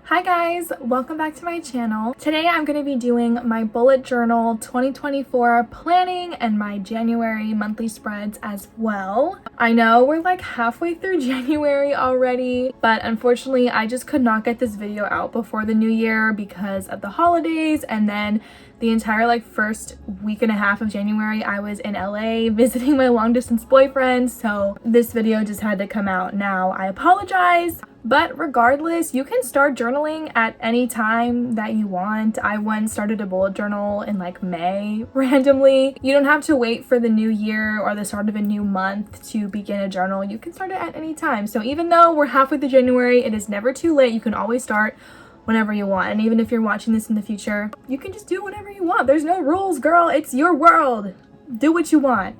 Hi guys, welcome back to my channel. Today I'm going to be doing my bullet journal 2024 planning and my January monthly spreads as well. I know we're like halfway through January already, but unfortunately I just could not get this video out before the new year because of the holidays, and then the entire first week and a half of January I was in LA visiting my long distance boyfriend, so this video just had to come out now. I apologize. But regardless, you can start journaling at any time that you want. I once started a bullet journal in May randomly. You don't have to wait for the new year or the start of a new month to begin a journal. You can start it at any time. So even though we're halfway through January, it is never too late. You can always start whenever you want. And even if you're watching this in the future, you can just do whatever you want. There's no rules, girl. It's your world. Do what you want.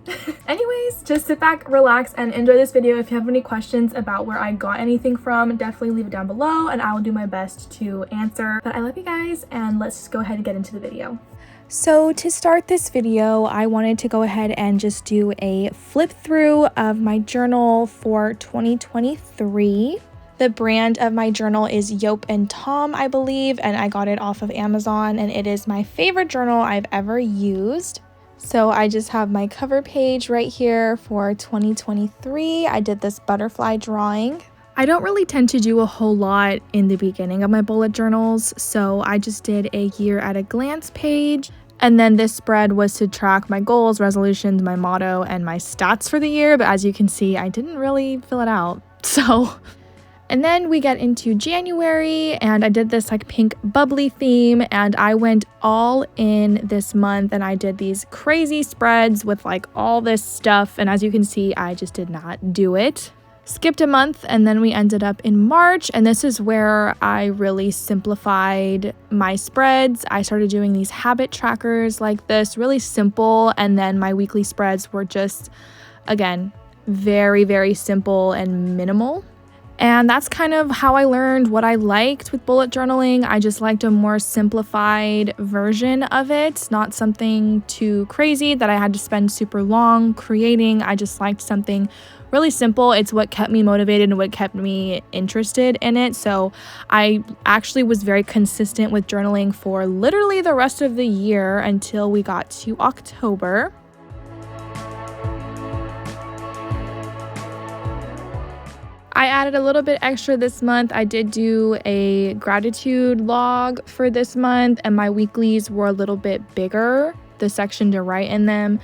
Anyways, just sit back, relax, and enjoy this video. If you have any questions about where I got anything from, definitely leave it down below and I will do my best to answer. But I love you guys, and let's just go ahead and get into the video. So to start this video, I wanted to go ahead and just do a flip through of my journal for 2023. The brand of my journal is Yope and Tom, I believe, and I got it off of Amazon, and it is my favorite journal I've ever used. So I just have my cover page right here for 2023. I did this butterfly drawing. I don't really tend to do a whole lot in the beginning of my bullet journals, so I just did a year at a glance page. And then this spread was to track my goals, resolutions, my motto, and my stats for the year. But as you can see, I didn't really fill it out. And then we get into January, and I did this pink bubbly theme, and I went all in this month and I did these crazy spreads with all this stuff, and as you can see, I just did not do it. Skipped a month, and then we ended up in March, and this is where I really simplified my spreads. I started doing these habit trackers like this, really simple, and then my weekly spreads were just, again, very, very simple and minimal. And that's kind of how I learned what I liked with bullet journaling. I just liked a more simplified version of it, not something too crazy that I had to spend super long creating. I just liked something really simple. It's what kept me motivated and what kept me interested in it. So I actually was very consistent with journaling for literally the rest of the year until we got to October. I added a little bit extra this month. I did do a gratitude log for this month, and my weeklies were a little bit bigger, the section to write in them.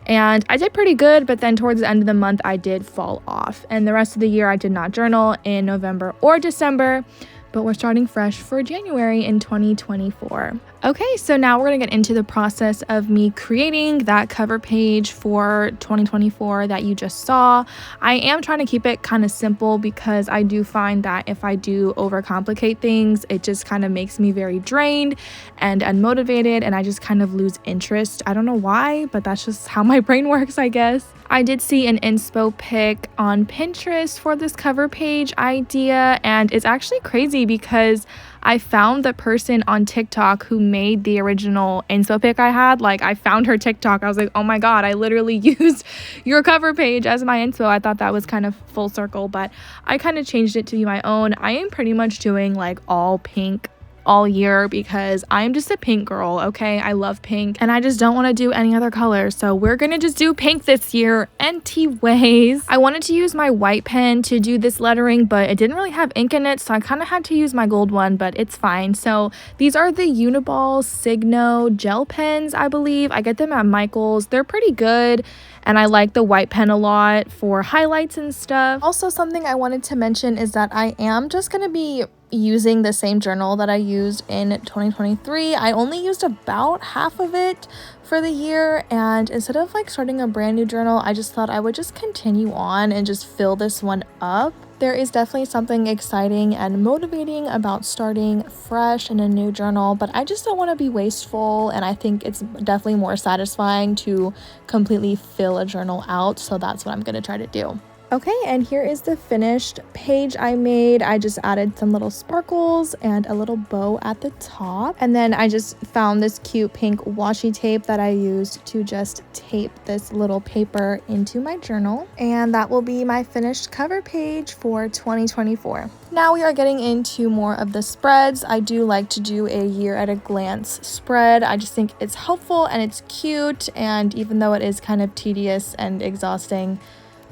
And I did pretty good, but then towards the end of the month, I did fall off. And the rest of the year, I did not journal in November or December, but we're starting fresh for January in 2024. Okay, so now we're gonna get into the process of me creating that cover page for 2024 that you just saw. I am trying to keep it kind of simple because I do find that if I do overcomplicate things, it just kind of makes me very drained and unmotivated, and I just kind of lose interest. I don't know why, but that's just how my brain works, I guess. I did see an inspo pic on Pinterest for this cover page idea, and it's actually crazy because I found the person on TikTok who made the original inspo pic I had. I found her TikTok. I was like, oh my god, I literally used your cover page as my inspo. I thought that was kind of full circle, but I kind of changed it to be my own. I am pretty much doing all pink all year because I'm just a pink girl, okay? I love pink and I just don't want to do any other color, so we're gonna just do pink this year anyways. I wanted to use my white pen to do this lettering, but it didn't really have ink in it, so I kind of had to use my gold one, but it's fine. So these are the Uniball Signo gel pens, I believe. I get them at Michael's. They're pretty good, and I like the white pen a lot for highlights and stuff. Also, something I wanted to mention is that I am just gonna be using the same journal that I used in 2023. I only used about half of it for the year, and instead of starting a brand new journal, I just thought I would just continue on and just fill this one up. There is definitely something exciting and motivating about starting fresh in a new journal, but I just don't want to be wasteful, and I think it's definitely more satisfying to completely fill a journal out, so that's what I'm going to try to do. Okay, and here is the finished page I made. I just added some little sparkles and a little bow at the top. And then I just found this cute pink washi tape that I used to just tape this little paper into my journal. And that will be my finished cover page for 2024. Now we are getting into more of the spreads. I do like to do a year at a glance spread. I just think it's helpful and it's cute. And even though it is kind of tedious and exhausting,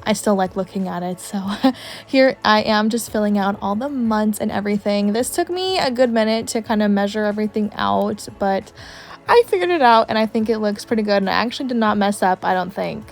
I still like looking at it. So here I am just filling out all the months and everything. This took me a good minute to kind of measure everything out, but I figured it out and I think it looks pretty good. And I actually did not mess up, I don't think.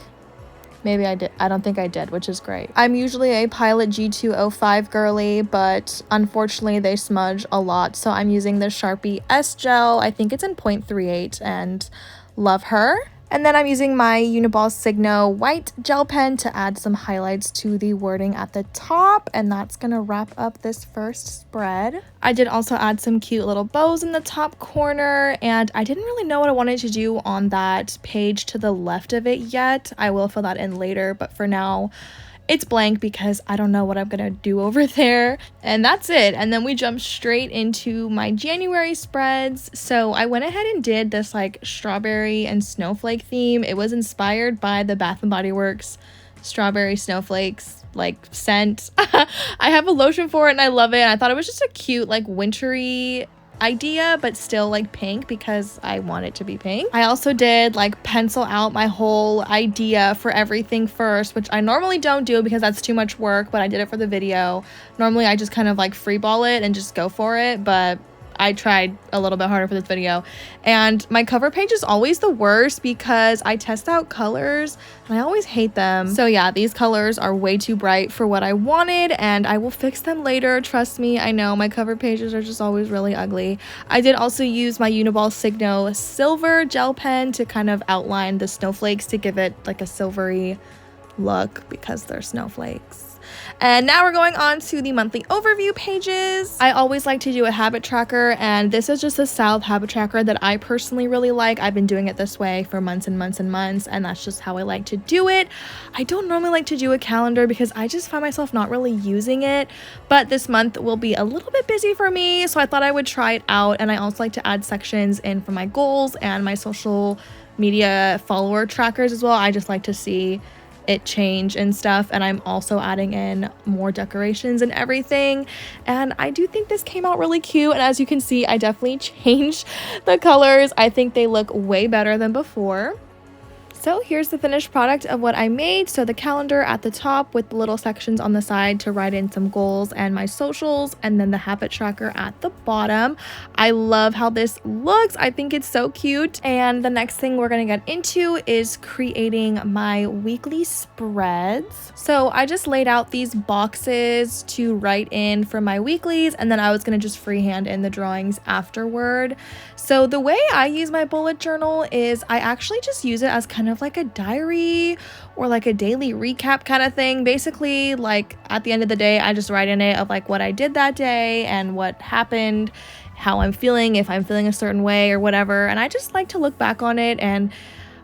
Maybe I did. I don't think I did, which is great. I'm usually a Pilot G205 girly, but unfortunately they smudge a lot. So I'm using the Sharpie S Gel. I think it's in 0.38 and love her. And then I'm using my Uniball Signo white gel pen to add some highlights to the wording at the top. And that's going to wrap up this first spread. I did also add some cute little bows in the top corner. And I didn't really know what I wanted to do on that page to the left of it yet. I will fill that in later. But for now, it's blank because I don't know what I'm gonna do over there. And that's it. And then we jump straight into my January spreads. So I went ahead and did this like strawberry and snowflake theme. It was inspired by the Bath & Body Works strawberry snowflakes like scent. I have a lotion for it and I love it. And I thought it was just a cute like wintry idea, but still like pink because I want it to be pink. I also did like pencil out my whole idea for everything first, which I normally don't do because that's too much work, but I did it for the video. Normally I just kind of like freeball it and just go for it, but I tried a little bit harder for this video. And my cover page is always the worst because I test out colors and I always hate them. So yeah, these colors are way too bright for what I wanted and I will fix them later. Trust me, I know my cover pages are just always really ugly. I did also use my Uniball Signo silver gel pen to kind of outline the snowflakes to give it like a silvery look because they're snowflakes. And now we're going on to the monthly overview pages. I always like to do a habit tracker, and this is just a style of habit tracker that I personally really like. I've been doing it this way for months and months and months, and that's just how I like to do it. I don't normally like to do a calendar because I just find myself not really using it, but this month will be a little bit busy for me, so I thought I would try it out. And I also like to add sections in for my goals and my social media follower trackers as well. I just like to see it change and stuff, and I'm also adding in more decorations and everything, and I do think this came out really cute. And as you can see, I definitely changed the colors. I think they look way better than before. So here's the finished product of what I made. So the calendar at the top with the little sections on the side to write in some goals and my socials, and then the habit tracker at the bottom. I love how this looks. I think it's so cute. And the next thing we're gonna get into is creating my weekly spreads. So I just laid out these boxes to write in for my weeklies, and then I was gonna just freehand in the drawings afterward. So the way I use my bullet journal is I actually just use it as kind of like a diary or like a daily recap kind of thing. Basically, like at the end of the day, I just write in it of like what I did that day and what happened, how I'm feeling, if I'm feeling a certain way or whatever. And I just like to look back on it, and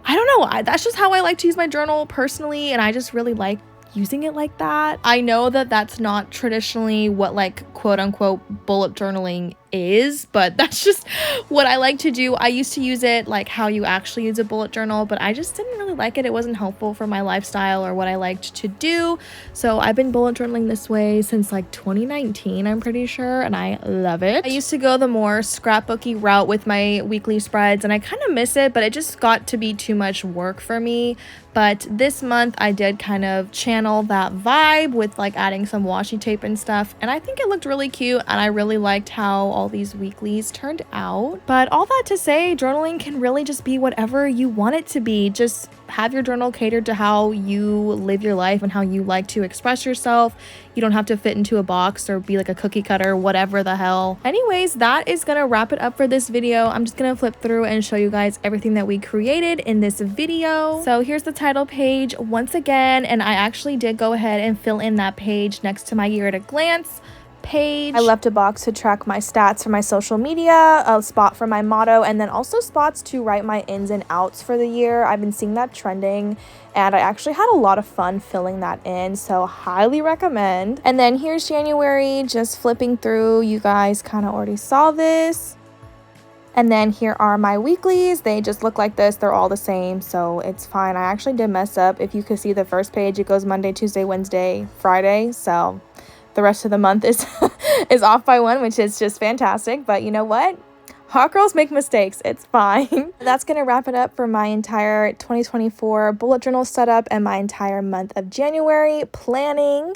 I don't know, that's just how I like to use my journal personally, and I just really like using it like that. I know that that's not traditionally what like quote unquote bullet journaling is, but that's just what I like to do. I used to use it like how you actually use a bullet journal, but I just didn't really like it. It wasn't helpful for my lifestyle or what I liked to do. So I've been bullet journaling this way since like 2019, I'm pretty sure, and I love it. I used to go the more scrapbooky route with my weekly spreads, and I kind of miss it, but it just got to be too much work for me. But this month I did kind of channel that vibe with like adding some washi tape and stuff, and I think it looked really cute, and I really liked how all these weeklies turned out. But all that to say, journaling can really just be whatever you want it to be. Just have your journal catered to how you live your life and how you like to express yourself. You don't have to fit into a box or be like a cookie cutter, whatever the hell. Anyways, that is gonna wrap it up for this video. I'm just gonna flip through and show you guys everything that we created in this video. So here's the title page once again, and I actually did go ahead and fill in that page next to my year at a glance page. I left a box to track my stats for my social media, a spot for my motto, and then also spots to write my ins and outs for the year. I've been seeing that trending, and I actually had a lot of fun filling that in, so highly recommend. And then here's January, just flipping through. You guys kind of already saw this. And then here are my weeklies. They just look like this. They're all the same, so it's fine. I actually did mess up. If you could see the first page, it goes Monday, Tuesday, Wednesday, Friday. So the rest of the month is is off by one, which is just fantastic. But you know what? Hot girls make mistakes. It's fine. That's going to wrap it up for my entire 2024 bullet journal setup and my entire month of January planning.